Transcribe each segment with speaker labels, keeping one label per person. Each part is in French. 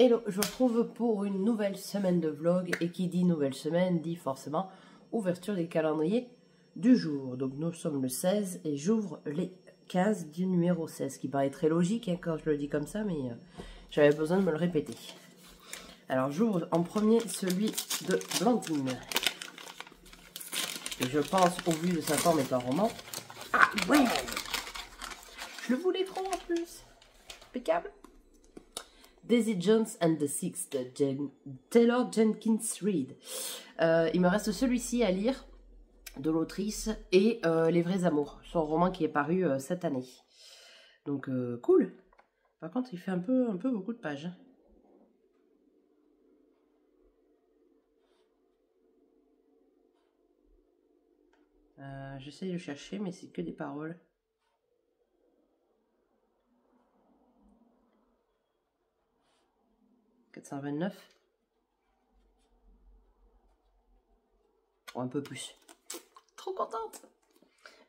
Speaker 1: Hello, je vous retrouve pour une nouvelle semaine de vlog. Et qui dit nouvelle semaine dit forcément ouverture des calendriers du jour. Donc nous sommes le 16 et j'ouvre les 15 du numéro 16. Qui paraît très logique hein, quand je le dis comme ça, mais j'avais besoin de me le répéter. Alors j'ouvre en premier celui de Blandine. Et je pense, au vu de sa forme et un roman. Ah ouais! Je le voulais trop en plus. Impeccable. Daisy Jones and the Six de Taylor Jenkins Reid. Il me reste celui-ci à lire de l'autrice et Les Vrais Amours, son roman qui est paru cette année. Donc cool. Par contre, il fait un peu beaucoup de pages. J'essaye de chercher, mais c'est que des paroles. « 429 » ou un peu plus. Trop contente.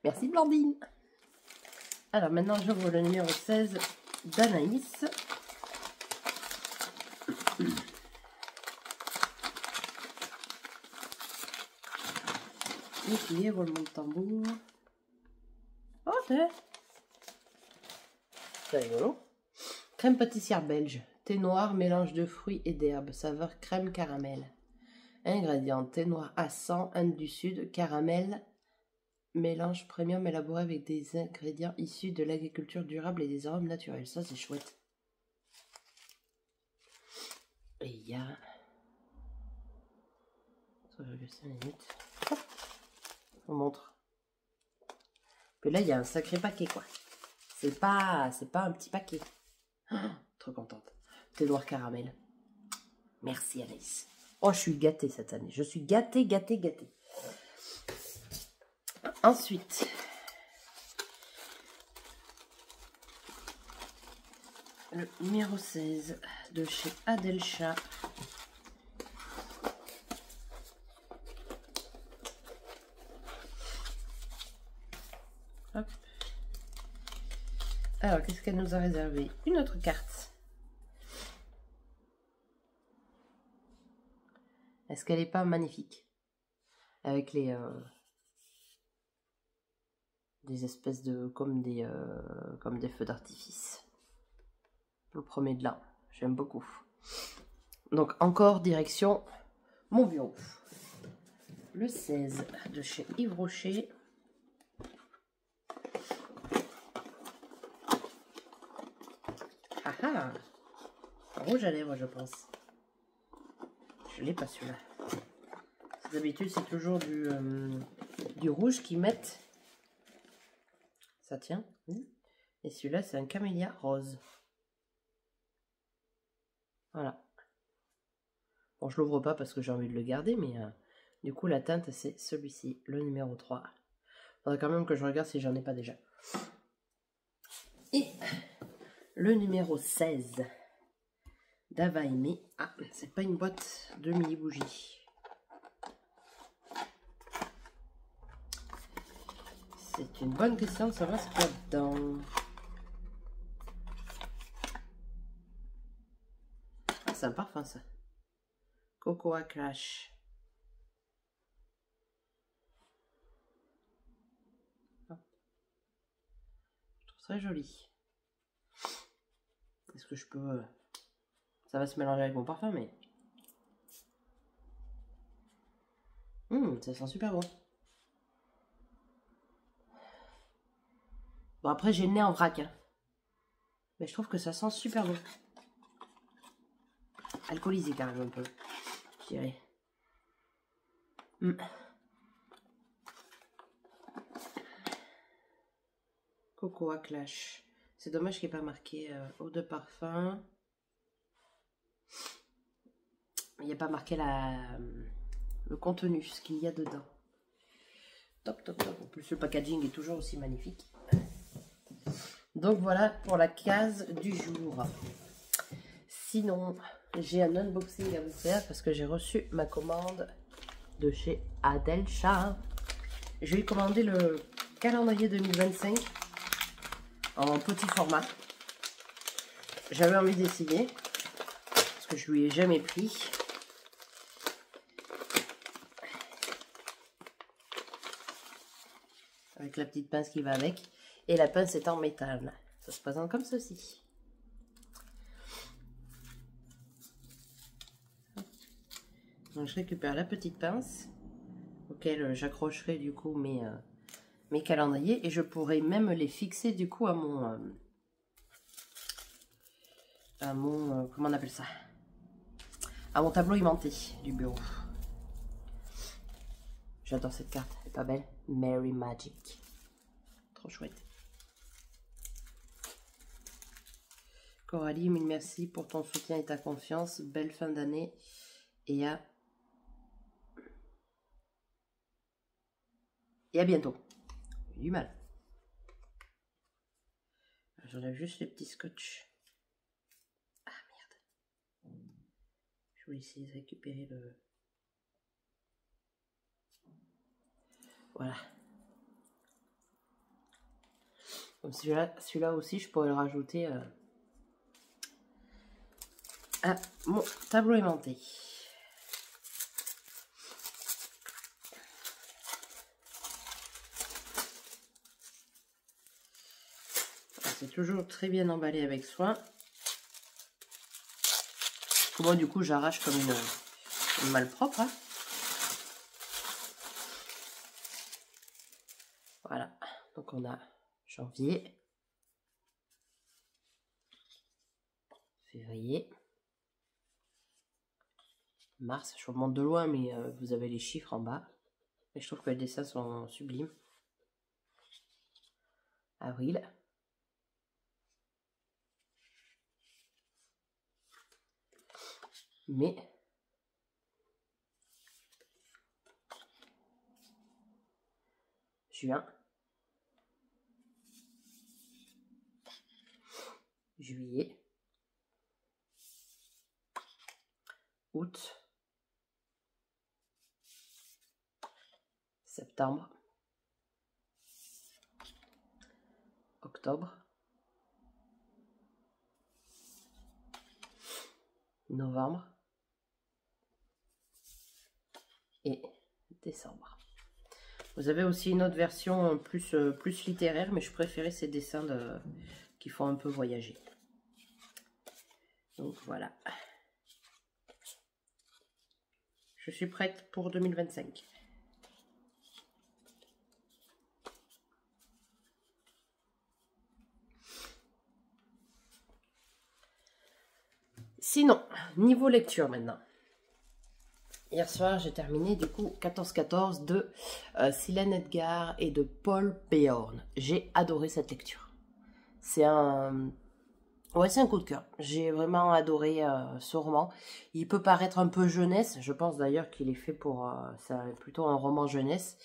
Speaker 1: Merci Blandine. Alors maintenant j'ouvre le numéro 16 d'Anaïs. Et puis roulement de tambour. Oh c'est rigolo. Crème pâtissière belge. Thé noir, mélange de fruits et d'herbes, saveur crème caramel. Ingrédients, thé noir à 100, Inde du Sud, caramel, mélange premium élaboré avec des ingrédients issus de l'agriculture durable et des arômes naturels. Ça, c'est chouette. Et il y a 3,5 minutes. On montre. Puis là, il y a un sacré paquet, quoi. C'est pas un petit paquet. Oh, trop contente. Thé noir caramel. Merci Anaïs. Oh, je suis gâtée cette année. Je suis gâtée. Ensuite, le numéro 16 de chez Adelcha. Hop. Alors, qu'est-ce qu'elle nous a réservé? Une autre carte. Est-ce qu'elle n'est pas magnifique? Avec les des espèces de comme des feux d'artifice. Le premier de là, j'aime beaucoup. Donc encore direction mon bureau. Le 16 de chez Yves Rocher. Ah ah, rouge à lèvres je pense. Je l'ai pas celui-là. D'habitude, c'est toujours du rouge qu'ils mettent. Ça tient. Et celui-là, c'est un camélia rose. Voilà. Bon, je l'ouvre pas parce que j'ai envie de le garder, mais du coup, la teinte, c'est celui-ci, le numéro 3. Faudrait quand même que je regarde si j'en ai pas déjà. Et le numéro 16 d'Ava Aimé. Ah, c'est pas une boîte de mini-bougies. C'est une bonne question de savoir ce qu'il y a dedans. Ah, c'est un parfum ça. Cocoa Crash. Je trouve très joli. Est-ce que je peux... Ça va se mélanger avec mon parfum, mais... ça sent super bon. Bon, après, j'ai le nez en vrac. Hein. Mais je trouve que ça sent super bon. Alcoolisé quand même un peu, je dirais. Cocoa Clash. C'est dommage qu'il n'y ait pas marqué eau de parfum. Il n'y a pas marqué le contenu, ce qu'il y a dedans. Top. En plus, le packaging est toujours aussi magnifique. Donc voilà pour la case du jour. Sinon, j'ai un unboxing à vous faire parce que j'ai reçu ma commande de chez Adelcha. Je vais commander le calendrier 2025 en petit format. J'avais envie d'essayer. Parce que je lui ai jamais pris. Avec la petite pince qui va avec. Et la pince est en métal. Ça se présente comme ceci. Donc je récupère la petite pince auquel j'accrocherai du coup mes calendriers. Et je pourrai même les fixer du coup à mon... comment on appelle ça? À mon tableau aimanté du bureau. J'adore cette carte, elle est pas belle? Merry Magic. Trop chouette. Coralie, mille merci pour ton soutien et ta confiance. Belle fin d'année. Et à bientôt. J'ai du mal. J'enlève juste les petits scotch. Ah merde. Je vais essayer de récupérer le... Voilà. Donc celui-là aussi, je pourrais le rajouter à mon tableau aimanté. C'est toujours très bien emballé avec soin. Moi, du coup, j'arrache comme une malpropre. Hein. Voilà. Donc, on a janvier, février, mars. Je vous remonte de loin, mais vous avez les chiffres en bas. Et je trouve que les dessins sont sublimes. Avril. Mai. Juin. Juillet. Août. Septembre. Octobre. Novembre. Et décembre. Vous avez aussi une autre version plus littéraire, mais je préférais ces dessins qui font un peu voyager. Donc voilà. Je suis prête pour 2025. Sinon, niveau lecture maintenant. Hier soir, j'ai terminé du coup 14-14 de Céline Edgar et de Paul Béorn. J'ai adoré cette lecture. C'est un... Ouais, c'est un coup de cœur. J'ai vraiment adoré ce roman. Il peut paraître un peu jeunesse. Je pense d'ailleurs qu'il est fait pour... c'est plutôt un roman jeunesse.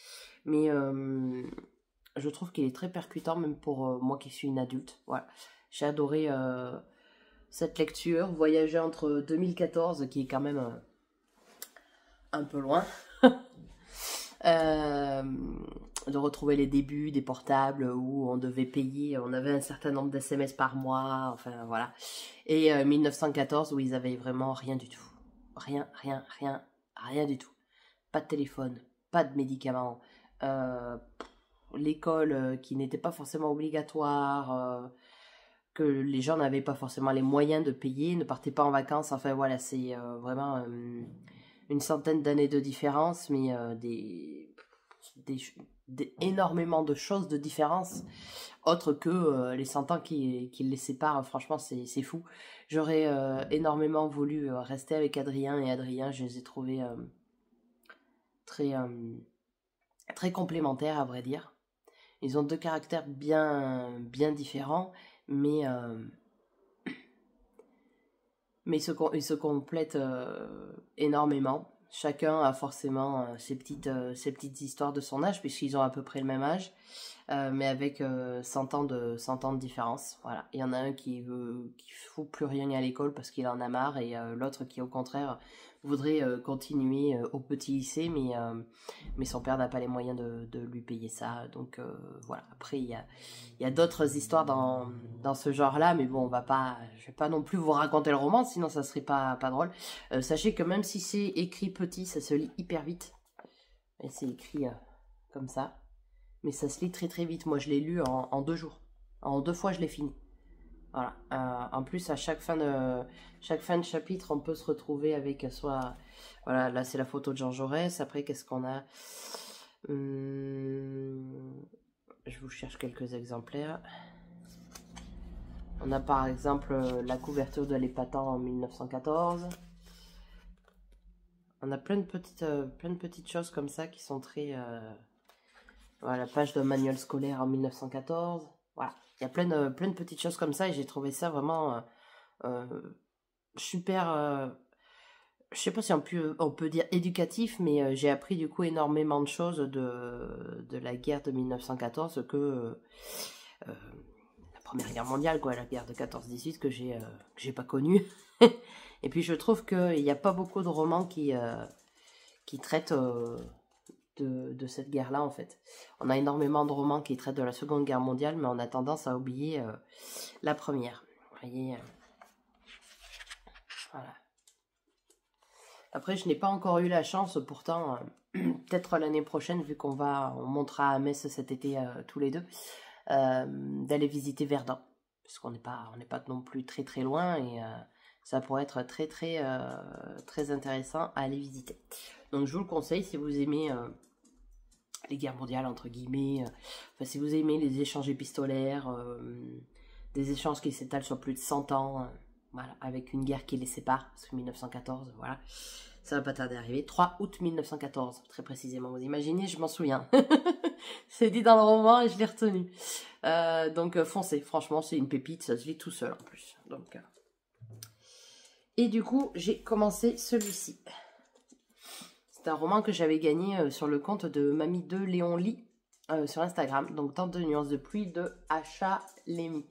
Speaker 1: Mais je trouve qu'il est très percutant, même pour moi qui suis une adulte. Voilà. J'ai adoré cette lecture. Voyager entre 2014, qui est quand même... un peu loin, de retrouver les débuts des portables où on devait payer, on avait un certain nombre d'SMS par mois, enfin voilà, et 1914 où ils avaient vraiment rien du tout, rien du tout, pas de téléphone, pas de médicaments, l'école qui n'était pas forcément obligatoire, que les gens n'avaient pas forcément les moyens de payer, ne partaient pas en vacances, enfin voilà, c'est vraiment... une centaine d'années de différence, mais énormément de choses de différence, autre que les 100 ans qui les séparent. Franchement, c'est fou. J'aurais énormément voulu rester avec Adrien, et Adrien, je les ai trouvés très complémentaires, à vrai dire. Ils ont deux caractères bien différents, mais ils se complètent énormément. Chacun a forcément ses petites histoires de son âge, puisqu'ils ont à peu près le même âge, mais avec 100 ans de différence. Voilà. Il y en a un qui fout plus rien à l'école parce qu'il en a marre, et l'autre qui au contraire voudrait continuer au petit lycée, mais son père n'a pas les moyens de lui payer ça. Donc voilà, après il y a d'autres histoires dans ce genre-là, mais bon, je vais pas non plus vous raconter le roman, sinon ça serait pas drôle. Sachez que même si c'est écrit petit, ça se lit hyper vite. Et c'est écrit comme ça. Mais ça se lit très très vite. Moi je l'ai lu en 2 jours. En 2 fois je l'ai fini. Voilà. En plus à chaque fin de chapitre on peut se retrouver avec soit... Voilà, là c'est la photo de Jean Jaurès. Après qu'est-ce qu'on a? Je vous cherche quelques exemplaires. On a par exemple la couverture de l'Épatant en 1914. On a plein de petites choses comme ça qui sont très... Voilà, la page de manuel scolaire en 1914. Voilà, il y a plein de petites choses comme ça et j'ai trouvé ça vraiment super... je sais pas si on peut dire éducatif, mais j'ai appris du coup énormément de choses de la guerre de 1914 que... la Première Guerre mondiale, quoi, la guerre de 14-18 que j'ai pas connue. Et puis je trouve qu'il n'y a pas beaucoup de romans qui traitent de cette guerre-là, en fait. On a énormément de romans qui traitent de la Seconde Guerre mondiale, mais on a tendance à oublier la Première. Vous voyez, voilà. Après, je n'ai pas encore eu la chance, pourtant, peut-être l'année prochaine, vu on montera à Metz cet été tous les deux, d'aller visiter Verdun. Parce qu'on n'est pas non plus très très loin et ça pourrait être très très intéressant à aller visiter. Donc je vous le conseille si vous aimez les guerres mondiales entre guillemets, enfin, si vous aimez les échanges épistolaires, des échanges qui s'étalent sur plus de 100 ans, voilà, avec une guerre qui les sépare, parce que 1914, voilà, ça va pas tarder à arriver. 3 août 1914, très précisément, vous imaginez, je m'en souviens. C'est dit dans le roman et je l'ai retenu. Donc foncez, franchement c'est une pépite, ça se lit tout seul en plus. Donc, et du coup j'ai commencé celui-ci. C'est un roman que j'avais gagné sur le compte de Mamie 2 Léon Lit sur Instagram. Donc Tant de nuances de pluie de Acha Lémy.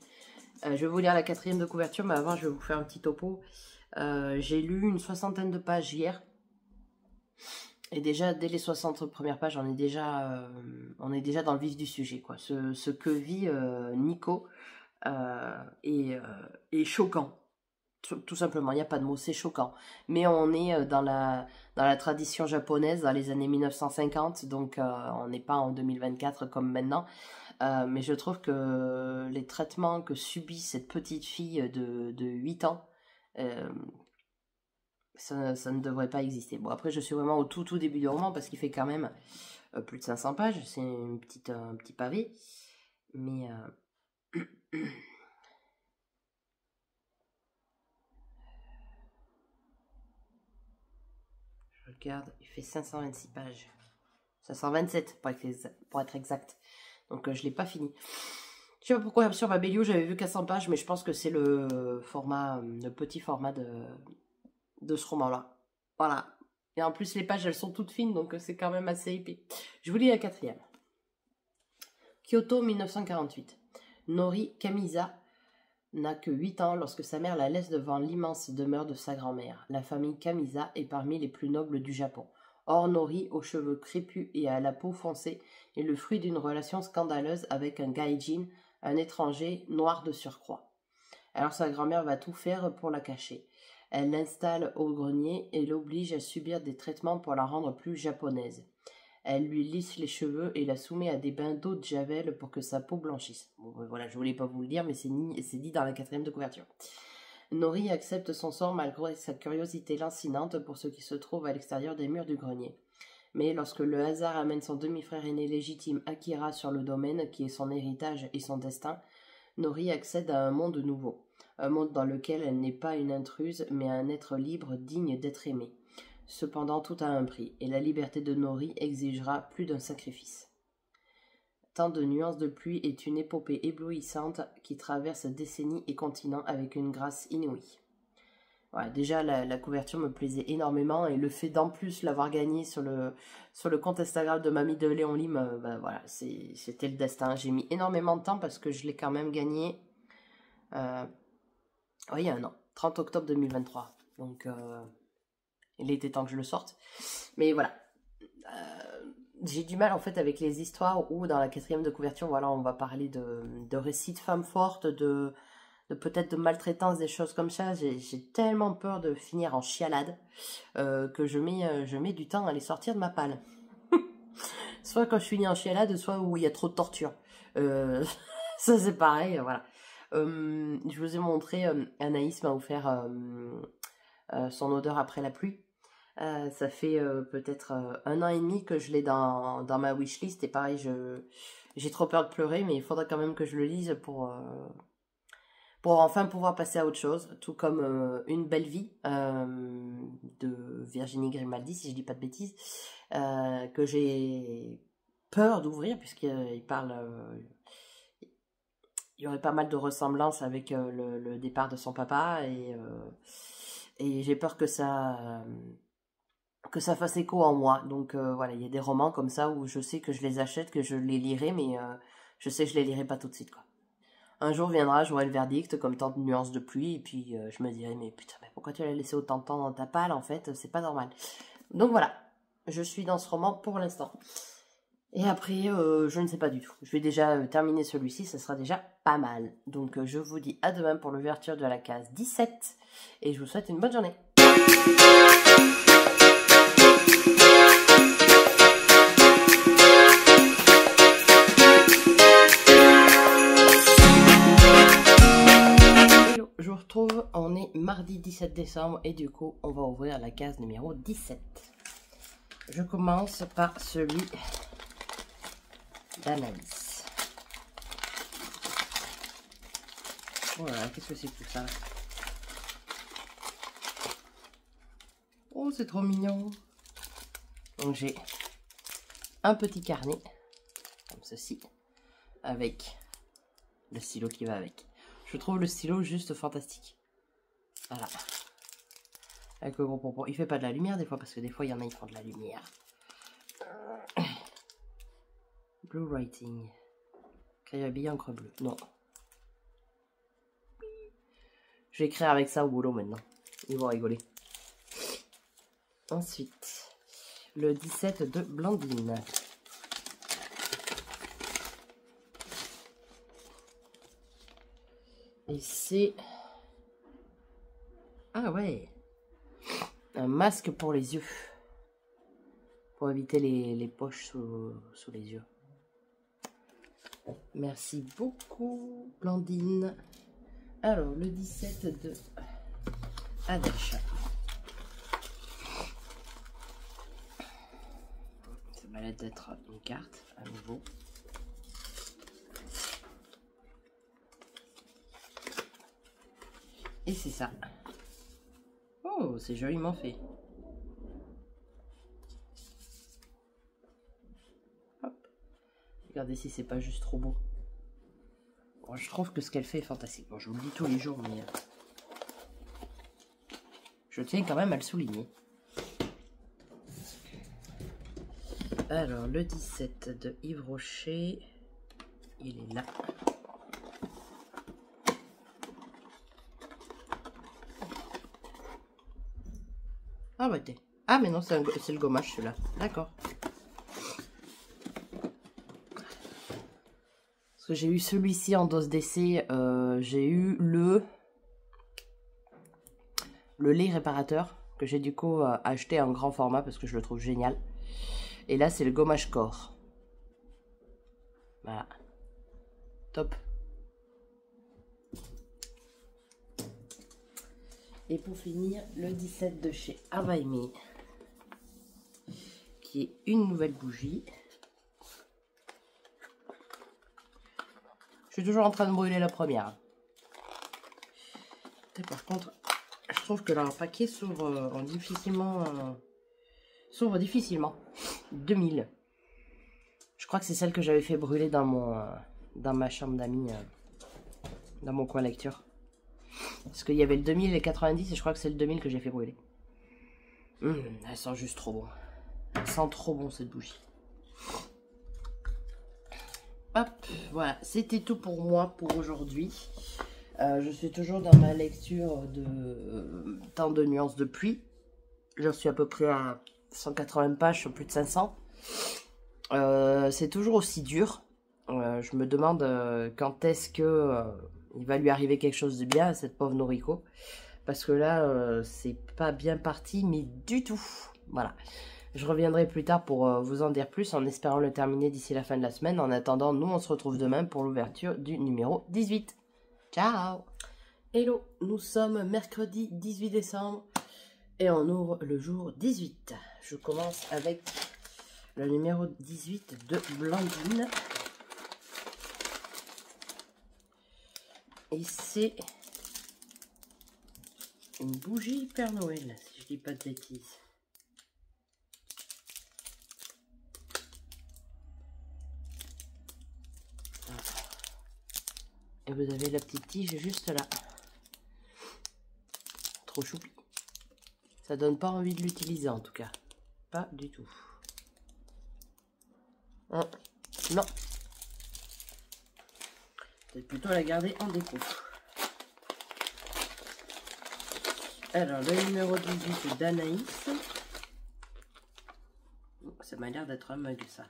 Speaker 1: Je vais vous lire la 4e de couverture, mais avant je vais vous faire un petit topo. J'ai lu une 60aine de pages hier. Et déjà, dès les 60 premières pages, on est déjà dans le vif du sujet, quoi. Ce que vit Nico est choquant. Tout simplement, il n'y a pas de mots, c'est choquant. Mais on est dans la tradition japonaise, dans les années 1950, donc on n'est pas en 2024 comme maintenant. Mais je trouve que les traitements que subit cette petite fille de 8 ans, ça ne devrait pas exister. Bon, après, je suis vraiment au tout début du roman parce qu'il fait quand même plus de 500 pages. C'est un petit pavé. Mais... je regarde, il fait 526 pages. 527 pour être exact. Donc, je ne l'ai pas fini. Je sais pas pourquoi sur Babelio, j'avais vu 400 pages, mais je pense que c'est le petit format de ce roman-là. Voilà. Et en plus, les pages, elles sont toutes fines, donc c'est quand même assez épais. Je vous lis la 4e. Kyoto, 1948. Nori Kamisa n'a que 8 ans lorsque sa mère la laisse devant l'immense demeure de sa grand-mère. La famille Kamisa est parmi les plus nobles du Japon. Or, Nori, aux cheveux crépus et à la peau foncée, est le fruit d'une relation scandaleuse avec un gaijin, un étranger noir de surcroît. Alors sa grand-mère va tout faire pour la cacher. Elle l'installe au grenier et l'oblige à subir des traitements pour la rendre plus japonaise. Elle lui lisse les cheveux et la soumet à des bains d'eau de javel pour que sa peau blanchisse. Bon, voilà, je voulais pas vous le dire, mais c'est dit dans la 4e de couverture. Nori accepte son sort malgré sa curiosité lancinante pour ce qui se trouve à l'extérieur des murs du grenier. Mais lorsque le hasard amène son demi-frère aîné légitime Akira sur le domaine, qui est son héritage et son destin, Nori accède à un monde nouveau. Un monde dans lequel elle n'est pas une intruse, mais un être libre digne d'être aimé. Cependant, tout a un prix, et la liberté de Nori exigera plus d'un sacrifice. Tant de nuances de pluie est une épopée éblouissante qui traverse décennies et continents avec une grâce inouïe. Ouais, déjà, la couverture me plaisait énormément, et le fait d'en plus l'avoir gagné sur le compte Instagram de Mamie de Léon Lim, voilà, c'était le destin. J'ai mis énormément de temps parce que je l'ai quand même gagné il y a un an, 30 octobre 2023. Donc, Il était temps que je le sorte. Mais voilà. J'ai du mal en fait avec les histoires où dans la 4e de couverture, voilà, on va parler de récits de femmes fortes, de peut-être de maltraitance, des choses comme ça. J'ai tellement peur de finir en chialade que je mets du temps à les sortir de ma palle. Soit quand je finis en chialade, soit où il y a trop de torture. Ça c'est pareil, voilà. Je vous ai montré, Anaïs m'a offert son odeur après la pluie. Ça fait peut-être 1 an et demi que je l'ai dans ma wishlist. Et pareil, j'ai trop peur de pleurer, mais il faudra quand même que je le lise pour enfin pouvoir passer à autre chose. Tout comme Une belle vie de Virginie Grimaldi, si je dis pas de bêtises, que j'ai peur d'ouvrir, puisqu'il parle... il y aurait pas mal de ressemblances avec le départ de son papa, et j'ai peur que ça fasse écho en moi. Donc voilà, il y a des romans comme ça où je sais que je les achète, que je les lirai, mais je sais que je les lirai pas tout de suite, quoi. Un jour viendra, j'aurai le verdict, comme tant de nuances de pluie, et puis je me dirai, mais putain, mais pourquoi tu l'as laissé autant de temps dans ta palle, en fait, c'est pas normal. Donc voilà, je suis dans ce roman pour l'instant. Et après, je ne sais pas du tout. Je vais déjà terminer celui-ci, ça sera déjà pas mal. Donc je vous dis à demain pour l'ouverture de la case 17, et je vous souhaite une bonne journée. Je vous retrouve, on est mardi 17 décembre et du coup on va ouvrir la case numéro 17. Je commence par celui d'Anaïs. Oh là là, qu'est-ce que c'est que tout ça? Oh, c'est trop mignon. Donc j'ai un petit carnet, comme ceci, avec le stylo qui va avec. Je trouve le stylo juste fantastique. Voilà. Avec le gros pompon. Il fait pas de la lumière des fois, parce que des fois il y en a, ils font de la lumière. Blue Writing. Crayon à billes encre bleue. Non. Je vais écrire avec ça au boulot maintenant. Ils vont rigoler. Ensuite, le 17 de Blandine. Et c'est... Ah ouais, un masque pour les yeux. Pour éviter les poches sous les yeux. Merci beaucoup, Blandine. Alors, le 17 de Adacha. Ça va être une carte, à nouveau. Et c'est ça. Oh, c'est joliment fait. Hop. Regardez si c'est pas juste trop beau. Bon, je trouve que ce qu'elle fait est fantastique. Bon, je vous le dis tous les jours, mais je tiens quand même à le souligner. Alors, le 17 de Yves Rocher, il est là. Ah bah t'es... Ah mais non, c'est le gommage celui-là. D'accord. Parce que j'ai eu celui-ci en dose d'essai. J'ai eu le lait réparateur que j'ai du coup acheté en grand format parce que je le trouve génial. Et là c'est le gommage corps. Voilà. Top. Et pour finir, le 17 de chez Have Me, qui est une nouvelle bougie. Je suis toujours en train de brûler la première. Par contre, je trouve que leur paquet s'ouvre difficilement. S'ouvre difficilement. 2000. Je crois que c'est celle que j'avais fait brûler dans ma chambre d'amis, dans mon coin lecture. Parce qu'il y avait le 2000 et les 90 et je crois que c'est le 2000 que j'ai fait brûler. Elle sent juste trop bon. Elle sent trop bon cette bougie. Hop, voilà, c'était tout pour moi pour aujourd'hui. Je suis toujours dans ma lecture de Tant de nuances de pluie. J'en suis à peu près à 180 pages sur plus de 500. C'est toujours aussi dur. Je me demande quand est-ce que il va lui arriver quelque chose de bien à cette pauvre Noriko. Parce que là, c'est pas bien parti, mais du tout. Voilà. Je reviendrai plus tard pour vous en dire plus, en espérant le terminer d'ici la fin de la semaine. En attendant, nous, on se retrouve demain pour l'ouverture du numéro 18. Ciao! Hello, nous sommes mercredi 18 décembre et on ouvre le jour 18. Je commence avec le numéro 18 de Blandine. Et c'est une bougie Père Noël, si je dis pas de bêtises. Et vous avez la petite tige juste là. Trop choupi. Ça donne pas envie de l'utiliser en tout cas. Pas du tout. Non. Peut-être plutôt la garder en déco. Alors, le numéro 18 d'Anaïs. Ça m'a l'air d'être un mug, ça.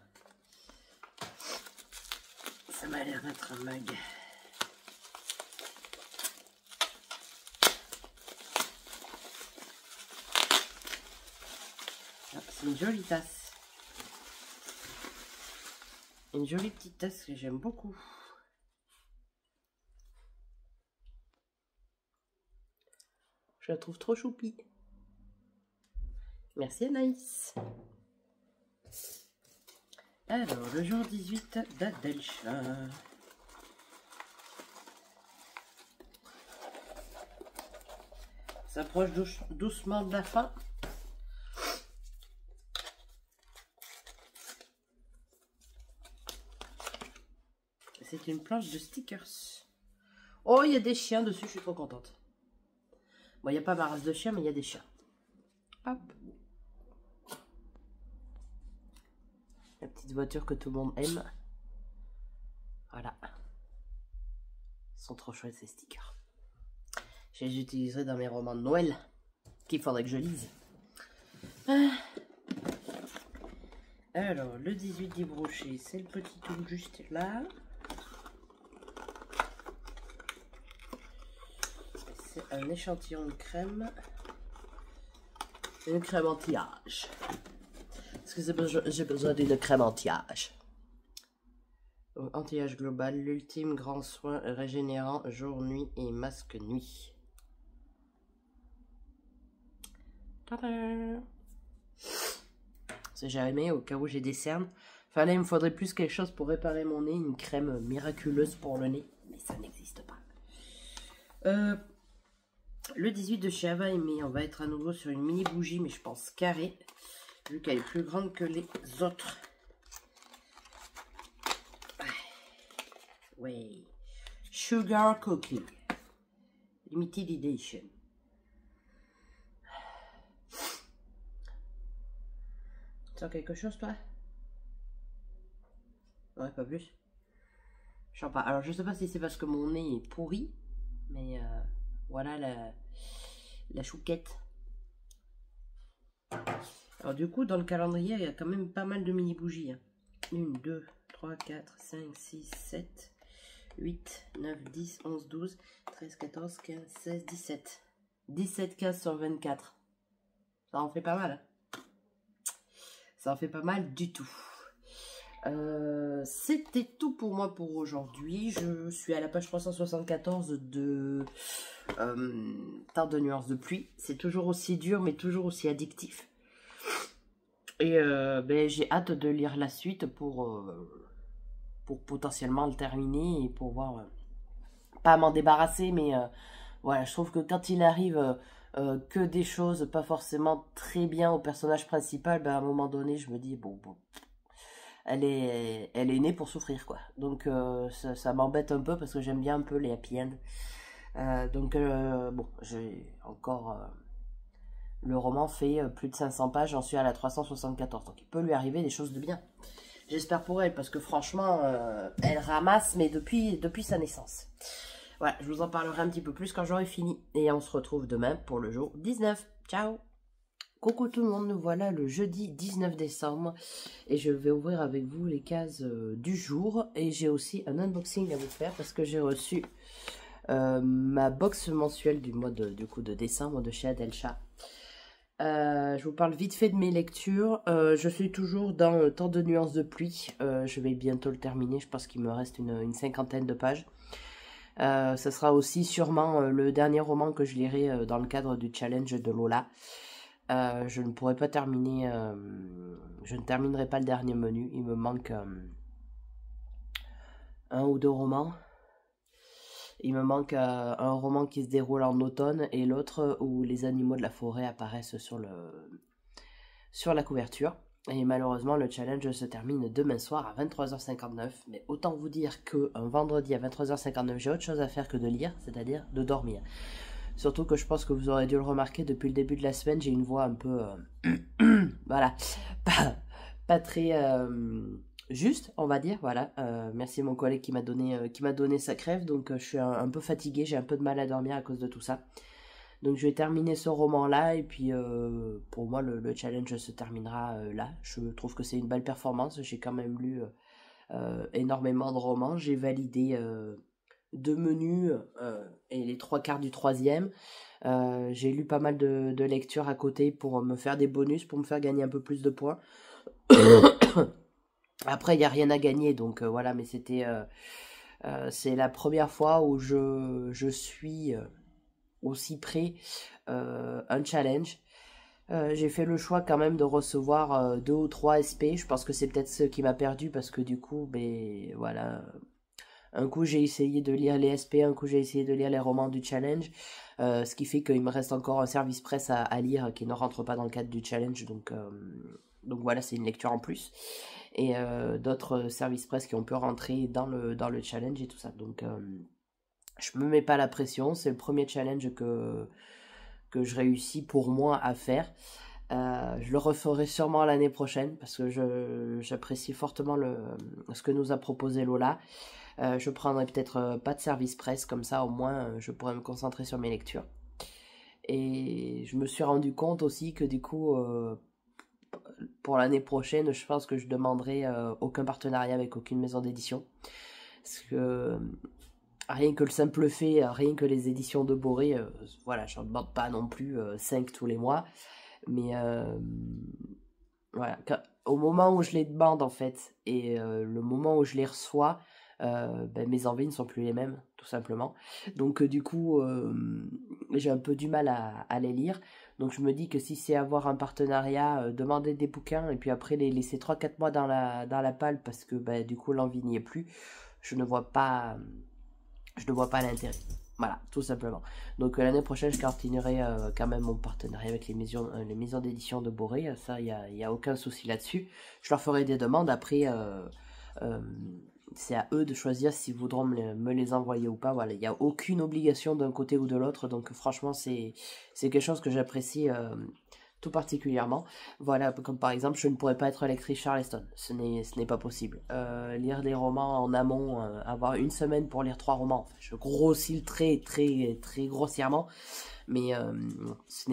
Speaker 1: Ça m'a l'air d'être un mug. Ah, c'est une jolie tasse. Une jolie petite tasse que j'aime beaucoup. Je la trouve trop choupie. Merci Anaïs. Alors, le jour 18 d'Adelcha. S'approche doucement de la fin. C'est une planche de stickers. Oh, il y a des chiens dessus, je suis trop contente. Bon, il n'y a pas ma race de chien, mais il y a des chiens. Hop. La petite voiture que tout le monde aime. Voilà. Ils sont trop chouettes ces stickers. Je les utiliserai dans mes romans de Noël. Qu'il faudrait que je lise. Alors, le 18 d'Yves Rocher, c'est le petit tout juste là. C'est un échantillon de crème. Une crème anti-âge. Est-ce que j'ai besoin d'une crème anti-âge? Anti-âge global, l'ultime grand soin régénérant jour, nuit et masque nuit. C'est jamais au cas où j'ai des cernes. Enfin là, il me faudrait plus quelque chose pour réparer mon nez, une crème miraculeuse pour le nez, mais ça n'existe pas. Le 18 de chez Ava Aimé, on va être à nouveau sur une mini bougie, mais je pense carrée, vu qu'elle est plus grande que les autres. Ouais. Sugar Cookie. Limited Edition. Tu sens quelque chose, toi? Ouais, pas plus. Je sens pas. Alors, je sais pas si c'est parce que mon nez est pourri, mais voilà la chouquette. Alors, du coup, dans le calendrier, il y a quand même pas mal de mini bougies. Hein. 1, 2, 3, 4, 5, 6, 7, 8, 9, 10, 11, 12, 13, 14, 15, 16, 17. 17 15 sur 24. Ça en fait pas mal. Hein. Ça en fait pas mal du tout. C'était tout pour moi pour aujourd'hui. Je suis à la page 374 de Tarte de nuances de pluie. C'est toujours aussi dur, mais toujours aussi addictif. Et ben, j'ai hâte de lire la suite pour potentiellement le terminer et pour voir, pas m'en débarrasser, mais voilà, je trouve que quand il arrive que des choses pas forcément très bien au personnage principal, ben, à un moment donné, je me dis, bon, elle est née pour souffrir, quoi. Donc, ça m'embête un peu parce que j'aime bien un peu les happy end. Donc, bon, j'ai encore... le roman fait plus de 500 pages, j'en suis à la 374. Donc, il peut lui arriver des choses de bien. J'espère pour elle, parce que franchement, elle ramasse, mais depuis sa naissance. Voilà, je vous en parlerai un petit peu plus quand j'aurai fini. Et on se retrouve demain pour le jour 19. Ciao! Coucou tout le monde, nous voilà le jeudi 19 décembre et je vais ouvrir avec vous les cases du jour et j'ai aussi un unboxing à vous faire parce que j'ai reçu ma box mensuelle du mois de décembre de chez Adelcha. Je vous parle vite fait de mes lectures. Je suis toujours dans Tant de nuances de pluie. Je vais bientôt le terminer, je pense qu'il me reste une cinquantaine de pages. Ça sera aussi sûrement le dernier roman que je lirai dans le cadre du challenge de Lola. Je ne pourrai pas terminer, je ne terminerai pas le dernier menu. Il me manque un ou deux romans. Il me manque un roman qui se déroule en automne et l'autre où les animaux de la forêt apparaissent sur la couverture. Et malheureusement, le challenge se termine demain soir à 23h59. Mais autant vous dire qu'un vendredi à 23h59, j'ai autre chose à faire que de lire, c'est-à-dire de dormir. Surtout que je pense que vous aurez dû le remarquer, depuis le début de la semaine, j'ai une voix un peu... voilà, pas très juste, on va dire, voilà. Merci à mon collègue qui m'a donné sa crève, donc je suis un peu fatiguée, j'ai un peu de mal à dormir à cause de tout ça. Donc je vais terminer ce roman-là, et puis pour moi, le challenge se terminera là. Je trouve que c'est une belle performance, j'ai quand même lu énormément de romans, j'ai validé... 2 menus et les 3/4 du troisième. J'ai lu pas mal de lectures à côté pour me faire des bonus, pour me faire gagner un peu plus de points. Après, il n'y a rien à gagner, donc voilà, mais c'est la première fois où je suis aussi près un challenge. J'ai fait le choix quand même de recevoir 2 ou 3 SP. Je pense que c'est peut-être ce qui m'a perdu parce que du coup, ben voilà. Un coup, j'ai essayé de lire les SP, un coup, j'ai essayé de lire les romans du challenge. Ce qui fait qu'il me reste encore un service presse à lire qui ne rentre pas dans le cadre du challenge. Donc voilà, c'est une lecture en plus. Et d'autres services presse qui ont pu rentrer dans le challenge et tout ça. Donc je me mets pas la pression. C'est le premier challenge que je réussis pour moi à faire. Je le referai sûrement l'année prochaine parce que j'apprécie fortement ce que nous a proposé Lola. Je prendrai peut-être pas de service presse, comme ça au moins je pourrais me concentrer sur mes lectures. Et je me suis rendu compte aussi que du coup, pour l'année prochaine, je pense que je demanderai aucun partenariat avec aucune maison d'édition. Parce que rien que le simple fait, rien que les éditions de Boré, voilà, je ne demande pas non plus 5 tous les mois. Mais voilà, au moment où je les demande en fait, et le moment où je les reçois, ben, mes envies ne sont plus les mêmes, tout simplement. Donc du coup, j'ai un peu du mal à les lire. Donc je me dis que si c'est avoir un partenariat, demander des bouquins, et puis après les laisser 3-4 mois dans la palle, parce que ben, du coup l'envie n'y est plus, je ne vois pas l'intérêt. Voilà, tout simplement. Donc l'année prochaine, je continuerai quand même mon partenariat avec les maisons d'édition de Boré. Ça, il y a aucun souci là-dessus. Je leur ferai des demandes. Après, c'est à eux de choisir s'ils voudront me les envoyer ou pas. Voilà, il n'y a aucune obligation d'un côté ou de l'autre. Donc franchement, c'est quelque chose que j'apprécie tout particulièrement. Voilà, comme par exemple, je ne pourrais pas être lectrice Charleston. Ce n'est pas possible. Lire des romans en amont, avoir une semaine pour lire 3 romans. Enfin, je grossis le trait très, très grossièrement. Mais ce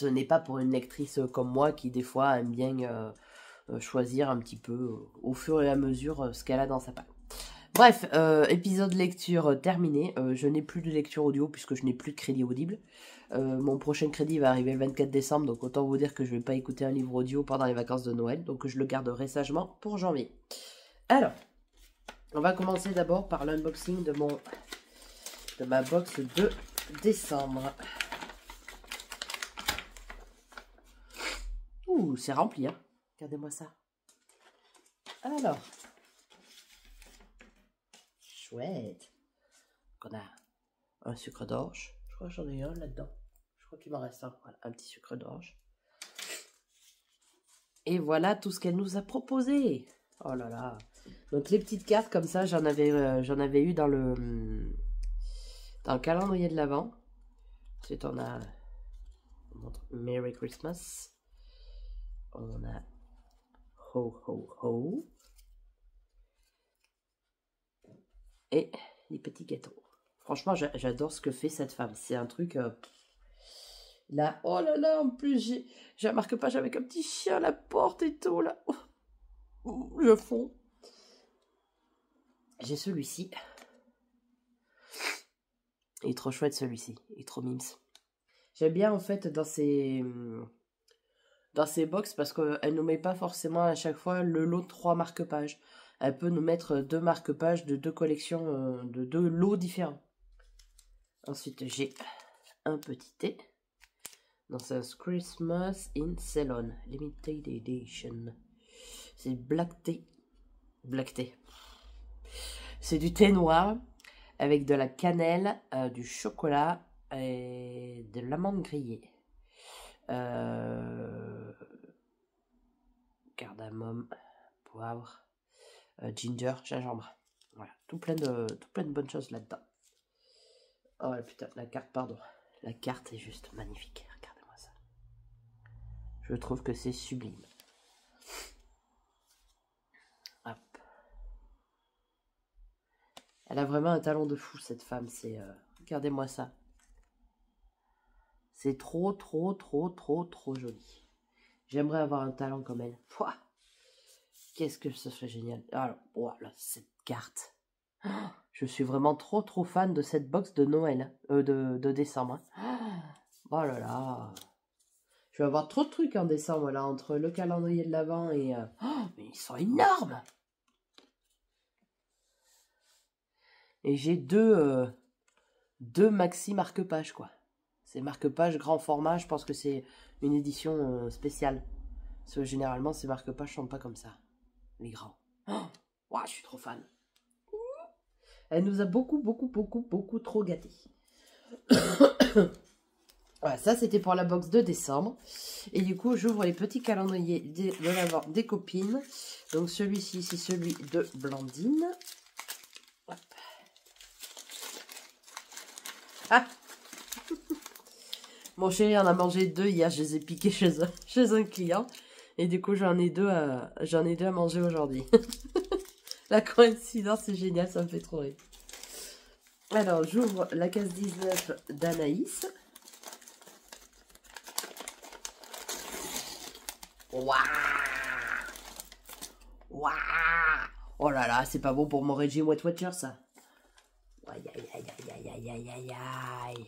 Speaker 1: n'est pas pour une lectrice comme moi qui des fois aime bien choisir un petit peu au fur et à mesure ce qu'elle a dans sa palle. Bref, épisode lecture terminé. Je n'ai plus de lecture audio puisque je n'ai plus de crédit audible. Mon prochain crédit va arriver le 24 décembre, donc autant vous dire que je ne vais pas écouter un livre audio pendant les vacances de Noël, donc je le garderai sagement pour janvier. Alors, on va commencer d'abord par l'unboxing de ma box de décembre. Ouh, c'est rempli, hein. Regardez-moi ça. Alors, chouette. Donc on a un sucre d'orge. Je crois que j'en ai un là-dedans. Je crois qu'il m'en reste un. Voilà, un petit sucre d'orge. Et voilà tout ce qu'elle nous a proposé. Oh là là. Donc les petites cartes comme ça, j'en avais eu dans le calendrier de l'Avent. Ensuite on a Merry Christmas. On a Ho Ho Ho. Et les petits gâteaux. Franchement, j'adore ce que fait cette femme. C'est un truc... Là, oh là là, en plus, j'ai un marque-page avec un petit chien à la porte et tout, là. Oh, je fonds. J'ai celui-ci. Il est trop chouette, celui-ci. Il est trop mimes. J'aime bien, en fait, dans ces box, parce qu'elle nous met pas forcément à chaque fois le lot de 3 marque-pages. Elle peut nous mettre 2 marque-pages de 2 collections, de 2 lots différents. Ensuite, j'ai un petit thé. Dans ce Christmas in Ceylon Limited Edition. C'est Black Tea. Black Tea. C'est du thé noir avec de la cannelle, du chocolat et de l'amande grillée. Cardamome, poivre, ginger, gingembre. Voilà, tout plein de bonnes choses là-dedans. Oh putain, la carte, pardon. La carte est juste magnifique. Regardez-moi ça. Je trouve que c'est sublime. Hop. Elle a vraiment un talent de fou, cette femme. C'est regardez-moi ça. C'est trop joli. J'aimerais avoir un talent comme elle. Pouah, qu'est-ce que ce serait génial. Alors, voilà, cette carte. Je suis vraiment trop fan de cette box de Noël, de décembre. Oh là là. Je vais avoir trop de trucs en décembre, là, entre le calendrier de l'Avent et... mais ils sont énormes. Et j'ai deux maxi marque-pages, quoi. C'est marque-pages grand format, je pense que c'est une édition spéciale. Parce que généralement, ces marque-pages sont pas comme ça. Les grands. Je suis trop fan. Elle nous a beaucoup trop gâtés. Voilà, ça c'était pour la box de décembre. Et du coup, j'ouvre les petits calendriers de l'Avent des copines. Donc celui-ci, c'est celui de Blandine. Hop. Ah, mon chéri en a mangé 2 hier, je les ai piqués chez un client. Et du coup, j'en ai deux à manger aujourd'hui. La coïncidence, c'est génial, ça me fait trop rire. Alors, j'ouvre la case 19 d'Anaïs. Waouh! Waouh! Oh là là, c'est pas bon pour mon régime Wet Watcher, ça. Aïe, aïe, aïe, aïe, aïe, aïe, aïe, aïe.